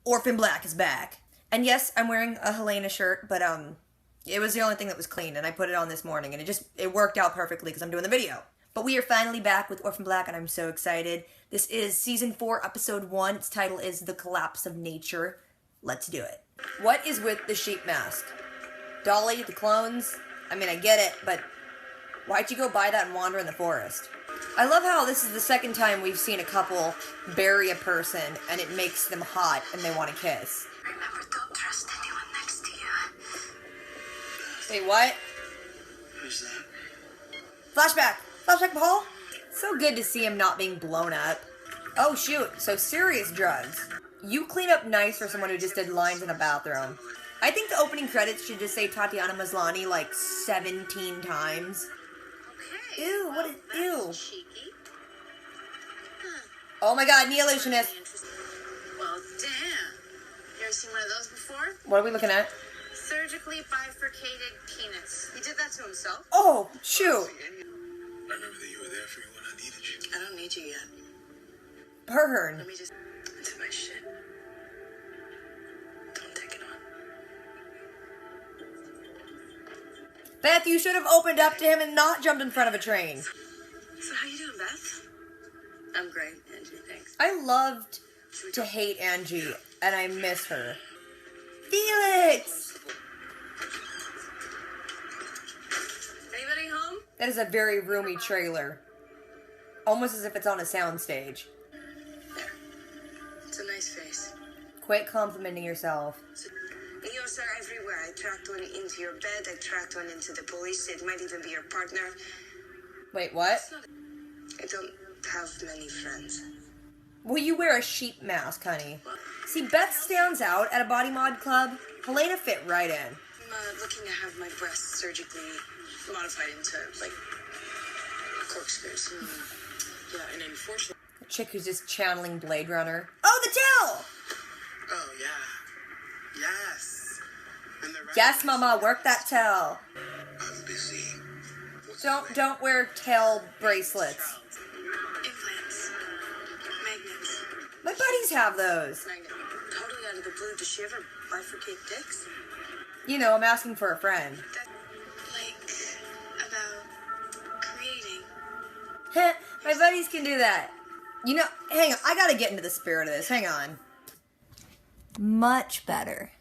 Orphan Black is back. And yes, I'm wearing a Helena shirt, but it was the only thing that was clean, and I put it on this morning, and it worked out perfectly because I'm doing the video. But we are finally back with Orphan Black, and I'm so excited. This is Season 4, Episode 1. Its title is The Collapse of Nature. Let's do it. What is with the sheep mask? Dolly, the clones? I mean, I get it, but why'd you go buy that and wander in the forest? I love how this is the second time we've seen a couple bury a person, and it makes them hot, and they want to kiss. Remember, don't trust anyone next to you. Wait, what? Who's that? Flashback! Flashback, Paul? So good to see him not being blown up. Oh, shoot. So serious drugs. You clean up nice for someone who just did lines in a bathroom. I think the opening credits should just say Tatiana Maslany like 17 times. Okay. Ew, what is... Ew. Cheeky. Oh my god, Neolutionist. Well, damn. You ever seen one of those before? What are we looking at? Surgically bifurcated penis. He did that to himself. Oh, shoot. I remember that you were there for me when I needed you. I don't need you yet. Burn. Let me just... Into my shit. Don't take it on. Beth, you should have opened up to him and not jumped in front of a train. So how you doing, Beth? I'm great, Angie, thanks. I loved to hate Angie, and I miss her. Felix! Anybody home? That is a very roomy trailer. Almost as if it's on a soundstage. There. It's a nice face. Quit complimenting yourself. Eos are everywhere. I tracked one into your bed. I tracked one into the police. It might even be your partner. Wait, what? I don't have many friends. Well, you wear a sheep mask, honey. See, Beth stands out at a body mod club. Helena fit right in. I'm looking to have my breasts surgically modified into, like, corkscrews. Yeah, and unfortunately... A chick who's just channeling Blade Runner. Oh, the tail! Oh, yeah. Yes. And the Yes, mama, work that tail. I'm busy. Don't wear tail bracelets. Implants. Magnets. My buddies have those. Magnet. Totally out of the blue. Does she ever bifurcate dicks? You know, I'm asking for a friend. Like, about creating. My buddies can do that. You know, hang on, I gotta get into the spirit of this. Hang on. Much better.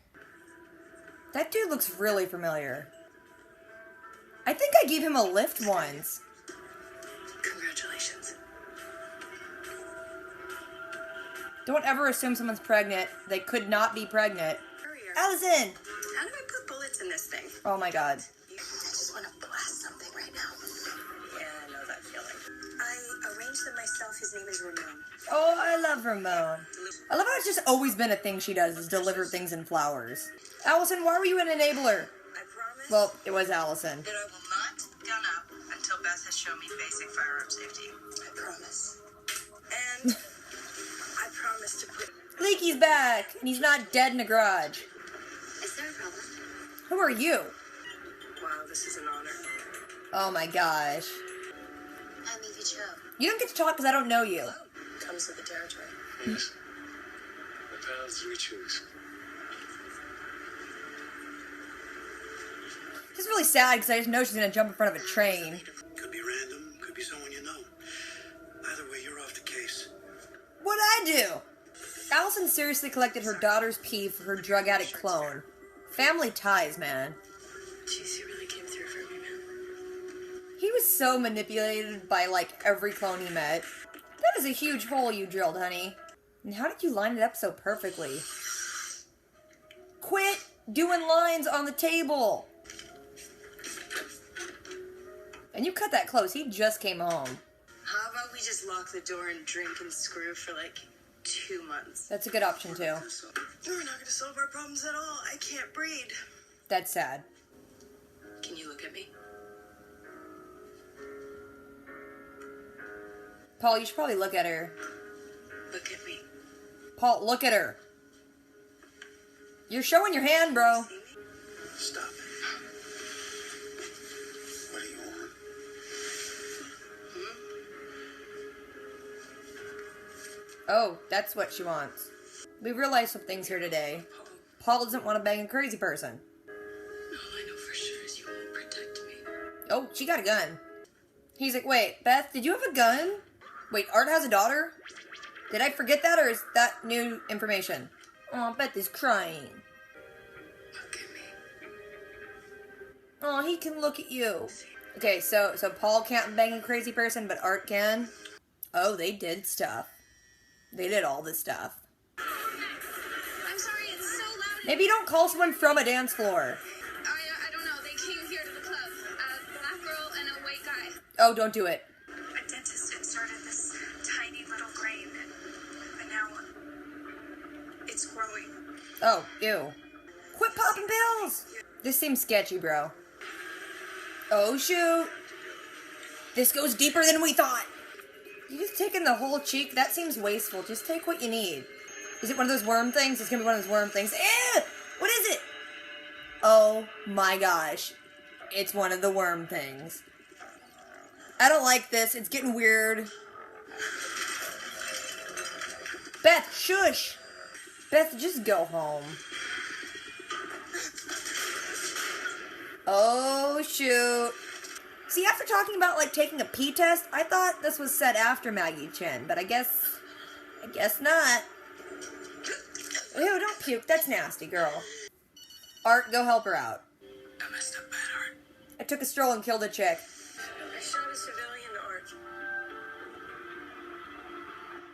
That dude looks really familiar. I think I gave him a lift once. Congratulations. Don't ever assume someone's pregnant. They could not be pregnant. Allison! How do I put bullets in this thing? Oh my god. I just want to blast something right now. Yeah, I know that feeling. I arranged them myself. His name is Ramon. Oh, I love Ramon. I love how it's just always been a thing she does, is deliver things in flowers. Allison, why were you an enabler? I promise Well, it was Allison. that I will not gun up until Beth has shown me basic firearm safety. I promise. And I promise to put... Leaky's back, and he's not dead in a garage. Is there a problem? Who are you? Wow, this is an honor. Oh my gosh. I'm Evie Cho. You don't get to talk because I don't know you. Comes with the territory. Yes. What paths do we choose? It's really sad because I just know she's going to jump in front of a train. Could be random, could be someone you know. Either way, you're off the case. What'd I do? Allison seriously collected her daughter's pee for her drug addict clone. Family ties, man. Jeez, you really came through for me, man. He was so manipulated by, like, every clone he met. That is a huge hole you drilled, honey. And how did you line it up so perfectly? Quit doing lines on the table! And you cut that close. He just came home. How about we just lock the door and drink and screw for like 2 months? That's a good option, too. We're not going to solve our problems at all. I can't breed. That's sad. Can you look at me? Paul, you should probably look at her. Look at me. Paul, look at her. You're showing your hand, bro. Stop it. What do you want? Oh, that's what she wants. We realized some things here today. Paul doesn't want to bang a crazy person. All I know for sure is you won't protect me. Oh, she got a gun. He's like, wait, Beth, did you have a gun? Wait, Art has a daughter? Did I forget that, or is that new information? Oh, Beth is crying. Look at me. Oh, he can look at you. Okay, so Paul can't bang a crazy person, but Art can? Oh, they did stuff. They did all this stuff. I'm sorry, it's so loud. Maybe don't call someone from a dance floor. I don't know. They came here to the club. A black girl and a white guy. Oh, don't do it. A dentist inserted this tiny little grain, and now it's growing. Oh, ew. Quit popping pills! This seems sketchy, bro. Oh, shoot. This goes deeper than we thought. You just taking the whole cheek? That seems wasteful. Just take what you need. Is it one of those worm things? It's gonna be one of those worm things. Ew! What is it? Oh my gosh. It's one of the worm things. I don't like this. It's getting weird. Beth, shush! Beth, just go home. Oh, shoot. See, after talking about, like, taking a pee test, I thought this was said after Maggie Chen, but I guess not. Ew, don't puke. That's nasty, girl. Art, go help her out. I messed up bad, Art. I took a stroll and killed a chick. I shot a civilian, Art.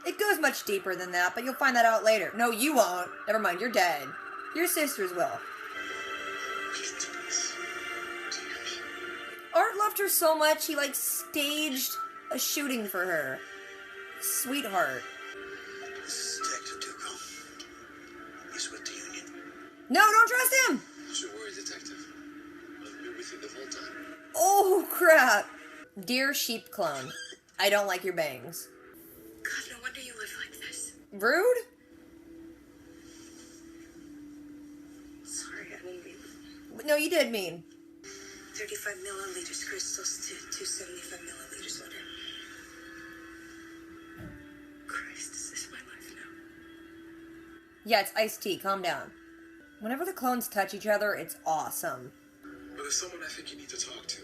It goes much deeper than that, but you'll find that out later. No, you won't. Never mind, you're dead. Your sisters will. Art loved her so much, he, like, staged a shooting for her. Sweetheart. This is Detective Duco. He's with the Union. No, don't trust him! Don't you worry, Detective. I've been with you the whole time. Oh, crap. Dear sheep clone, I don't like your bangs. God, no wonder you live like this. Rude? Sorry, I didn't mean. No, you did mean. 35 milliliters crystals to 275 milliliters water. Christ, is this my life now? Yeah, it's iced tea. Calm down. Whenever the clones touch each other, it's awesome. But there's someone I think you need to talk to.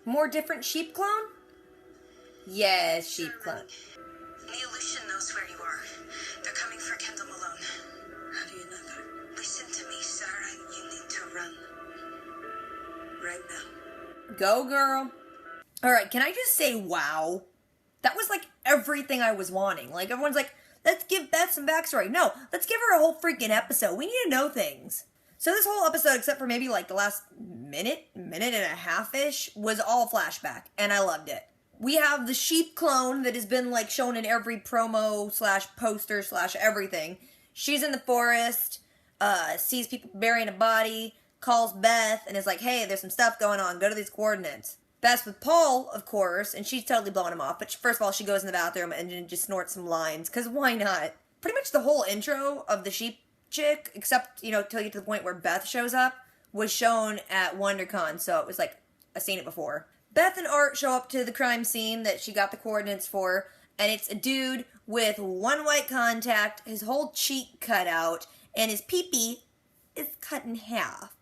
More different sheep clone? Yes, sheep clone. Neolution knows where you are. They're coming for Kendall Malone. How do you know that? Listen to me, Sarah. You need to run. Right now. Go, girl. Alright, can I just say wow? That was like everything I was wanting. Like, everyone's like, let's give Beth some backstory. No, let's give her a whole freaking episode. We need to know things. So this whole episode, except for maybe like the last minute and a half-ish, was all flashback, and I loved it. We have the sheep clone that has been like shown in every promo / poster / everything. She's in the forest, sees people burying a body, calls Beth, and is like, hey, there's some stuff going on, go to these coordinates. Beth's with Paul, of course, and she's totally blowing him off, but first of all, she goes in the bathroom and just snorts some lines, because why not? Pretty much the whole intro of the sheep chick, except, you know, till you get to the point where Beth shows up, was shown at WonderCon, so it was like, I've seen it before. Beth and Art show up to the crime scene that she got the coordinates for, and it's a dude with one white contact, his whole cheek cut out, and his pee-pee is cut in half.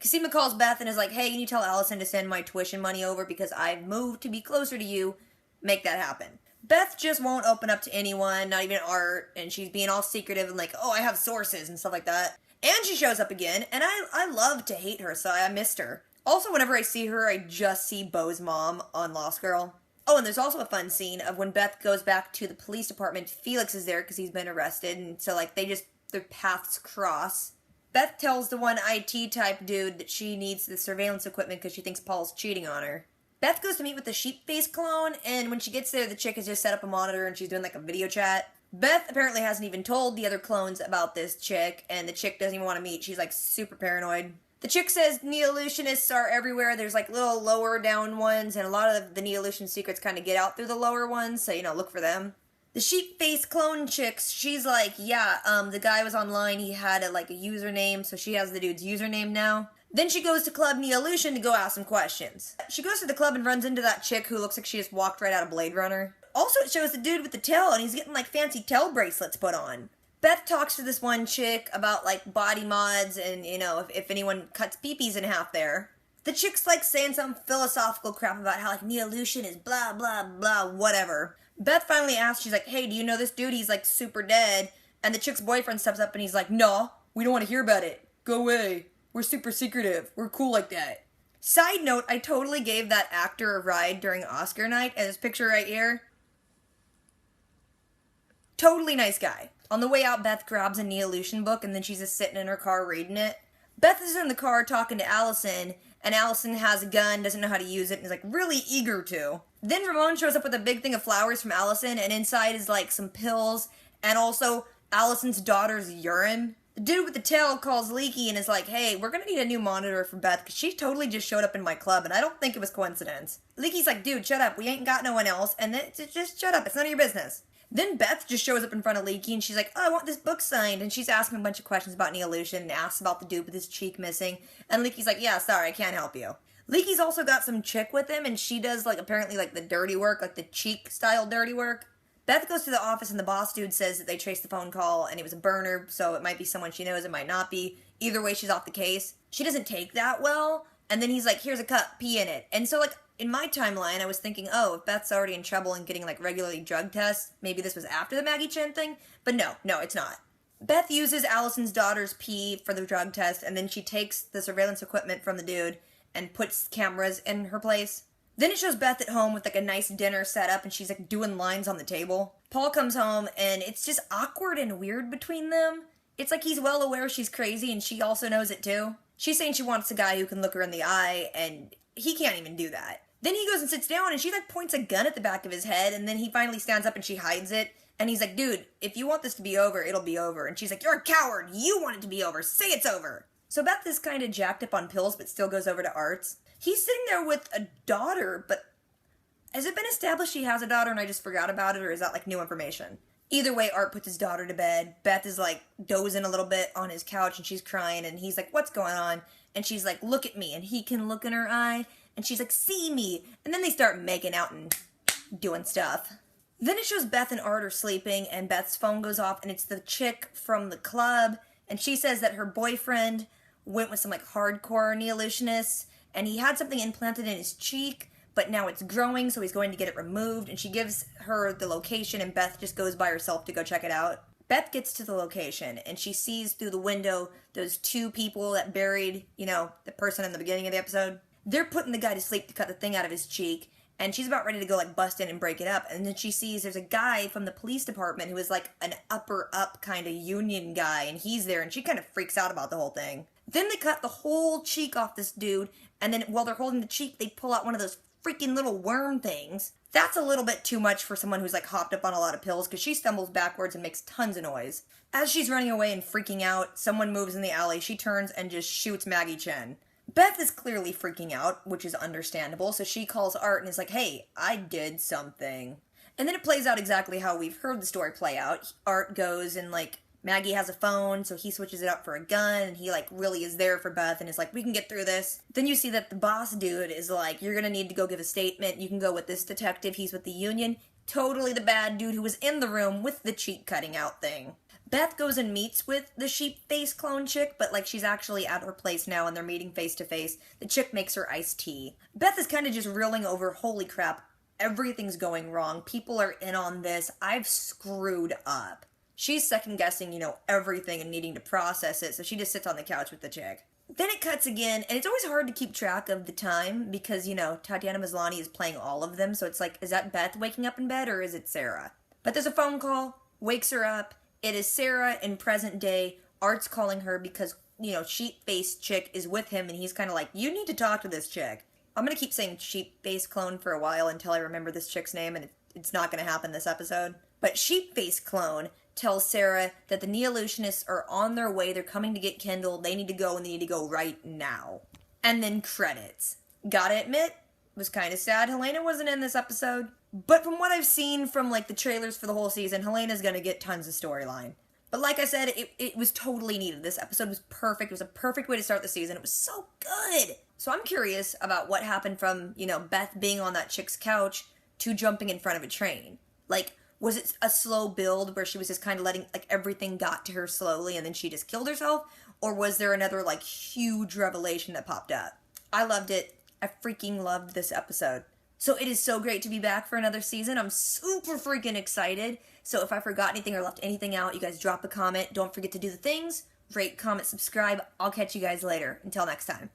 Casima calls Beth and is like, hey, you need to tell Allison to send my tuition money over because I've moved to be closer to you. Make that happen. Beth just won't open up to anyone, not even Art, and she's being all secretive and like, oh, I have sources and stuff like that. And she shows up again, and I love to hate her, so I missed her. Also, whenever I see her, I just see Bo's mom on Lost Girl. Oh, and there's also a fun scene of when Beth goes back to the police department. Felix is there because he's been arrested, and so, like, their paths cross. Beth tells the one IT type dude that she needs the surveillance equipment because she thinks Paul's cheating on her. Beth goes to meet with the sheep face clone, and when she gets there, the chick has just set up a monitor and she's doing like a video chat. Beth apparently hasn't even told the other clones about this chick, and the chick doesn't even want to meet. She's like super paranoid. The chick says Neolutionists are everywhere. There's like little lower down ones, and a lot of the Neolution secrets kind of get out through the lower ones, so, you know, look for them. The sheep face clone chick, she's like, yeah, the guy was online, he had a username, so she has the dude's username now. Then she goes to Club Neolution to go ask some questions. She goes to the club and runs into that chick who looks like she just walked right out of Blade Runner. Also, it shows the dude with the tail, and he's getting, like, fancy tail bracelets put on. Beth talks to this one chick about, like, body mods and, you know, if anyone cuts peepees in half there. The chick's, like, saying some philosophical crap about how, like, Neolution is blah, blah, blah, whatever. Beth finally asks, she's like, hey, do you know this dude? He's, like, super dead. And the chick's boyfriend steps up and he's like, no, we don't want to hear about it. Go away. We're super secretive. We're cool like that. Side note, I totally gave that actor a ride during Oscar night, and this picture right here. Totally nice guy. On the way out, Beth grabs a Neolution book, and then she's just sitting in her car reading it. Beth is in the car talking to Allison, and Allison has a gun, doesn't know how to use it, and is, like, really eager to. Then Ramon shows up with a big thing of flowers from Allison, and inside is, like, some pills, and also Allison's daughter's urine. The dude with the tail calls Leaky and is like, hey, we're gonna need a new monitor for Beth, because she totally just showed up in my club, and I don't think it was coincidence. Leaky's like, dude, shut up, we ain't got no one else, and then just shut up, it's none of your business. Then Beth just shows up in front of Leaky, and she's like, oh, I want this book signed, and she's asking a bunch of questions about Neolution, and asks about the dude with his cheek missing, and Leaky's like, yeah, sorry, I can't help you. Leaky's also got some chick with him, and she does, like, apparently, like, the dirty work, like, the cheek-style dirty work. Beth goes to the office, and the boss dude says that they traced the phone call, and it was a burner, so it might be someone she knows, it might not be. Either way, she's off the case. She doesn't take that well, and then he's like, here's a cup, pee in it. And so, like, in my timeline, I was thinking, oh, if Beth's already in trouble and getting, like, regularly drug tests, maybe this was after the Maggie Chen thing, but no, it's not. Beth uses Allison's daughter's pee for the drug test, and then she takes the surveillance equipment from the dude and puts cameras in her place. Then it shows Beth at home with, like, a nice dinner set up, and she's, like, doing lines on the table. Paul comes home, and it's just awkward and weird between them. It's like he's well aware she's crazy, and she also knows it, too. She's saying she wants a guy who can look her in the eye, and he can't even do that. Then he goes and sits down, and she, like, points a gun at the back of his head, and then he finally stands up, and she hides it. And he's like, dude, if you want this to be over, it'll be over. And she's like, you're a coward. You want it to be over. Say it's over. So Beth is kind of jacked up on pills, but still goes over to Art's. He's sitting there with a daughter, but has it been established he has a daughter and I just forgot about it, or is that, like, new information? Either way, Art puts his daughter to bed. Beth is, like, dozing a little bit on his couch, and she's crying, and he's like, what's going on? And she's like, look at me, and he can look in her eye, and she's like, see me. And then they start making out and doing stuff. Then it shows Beth and Art are sleeping, and Beth's phone goes off, and it's the chick from the club, and she says that her boyfriend went with some, like, hardcore Neolutionists, and he had something implanted in his cheek, but now it's growing, so he's going to get it removed, and she gives her the location, and Beth just goes by herself to go check it out. Beth gets to the location, and she sees through the window those two people that buried, you know, the person in the beginning of the episode. They're putting the guy to sleep to cut the thing out of his cheek, and she's about ready to go, like, bust in and break it up, and then she sees there's a guy from the police department who is, like, an upper-up kind of union guy, and he's there, and she kind of freaks out about the whole thing. Then they cut the whole cheek off this dude, and then while they're holding the cheek, they pull out one of those freaking little worm things. That's a little bit too much for someone who's, like, hopped up on a lot of pills, because she stumbles backwards and makes tons of noise. As she's running away and freaking out, someone moves in the alley, she turns and just shoots Maggie Chen. Beth is clearly freaking out, which is understandable, so she calls Art and is like, hey, I did something. And then it plays out exactly how we've heard the story play out. Art goes and, like, Maggie has a phone, so he switches it up for a gun, and he, like, really is there for Beth and is like, we can get through this. Then you see that the boss dude is like, you're gonna need to go give a statement, you can go with this detective, he's with the union. Totally the bad dude who was in the room with the cheek cutting out thing. Beth goes and meets with the sheep face clone chick, but, like, she's actually at her place now and they're meeting face to face. The chick makes her iced tea. Beth is kind of just reeling over, holy crap, everything's going wrong. People are in on this. I've screwed up. She's second guessing, you know, everything and needing to process it, so she just sits on the couch with the chick. Then it cuts again, and it's always hard to keep track of the time because, you know, Tatiana Maslany is playing all of them, so it's like, is that Beth waking up in bed or is it Sarah? But there's a phone call, wakes her up. It is Sarah in present day. Art's calling her because, you know, sheep-faced chick is with him, and he's kind of like, you need to talk to this chick. I'm going to keep saying sheep-faced clone for a while until I remember this chick's name, and it's not going to happen this episode. But sheep-faced clone tells Sarah that the Neolutionists are on their way, they're coming to get Kendall, they need to go, and they need to go right now. And then credits. Gotta admit, it was kind of sad Helena wasn't in this episode. But from what I've seen from, like, the trailers for the whole season, Helena's gonna get tons of storyline. But like I said, it was totally needed. This episode was perfect. It was a perfect way to start the season. It was so good. So I'm curious about what happened from, you know, Beth being on that chick's couch to jumping in front of a train? Like, was it a slow build where she was just kind of letting, like, everything got to her slowly and then she just killed herself? Or was there another, like, huge revelation that popped up? I loved it. I freaking loved this episode. So it is so great to be back for another season. I'm super freaking excited. So if I forgot anything or left anything out, you guys drop a comment. Don't forget to do the things. Rate, comment, subscribe. I'll catch you guys later. Until next time.